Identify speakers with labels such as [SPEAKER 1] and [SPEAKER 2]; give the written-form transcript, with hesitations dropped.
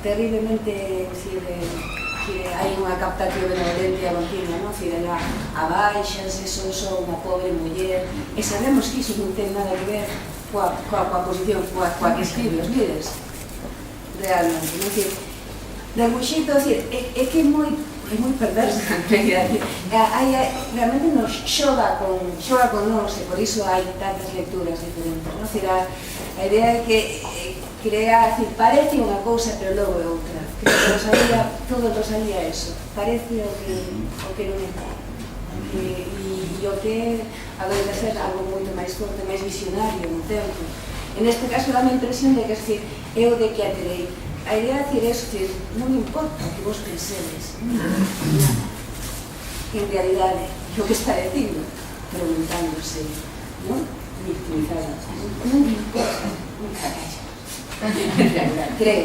[SPEAKER 1] terriblemente, hai unha captación benevolente a continua, non? Ela abaixas, son só unha pobre muller, e sabemos que iso non ten nada que ver coa posición, coa que escribe os líderes, realmente, non? De algún xeito, é que é moi perversa, en realidade. Realmente nos xoga con nós, e por iso hai tantas lecturas diferentes, non? A idea é que crea, parece unha cousa, pero logo é outra. Creo que Rosalía, todo Rosalía é eso, parece o que non é. E o que adoita ser algo moito máis forte, máis visionario no tempo. En este caso dá a impresión de que é o de que aterei. A idea de decir eso, non importa o que vos pensedes, nada. En realidade, o que está dicindo, preguntándose, non? Victimizada. Non importa, nunca calla. En realidad, creo.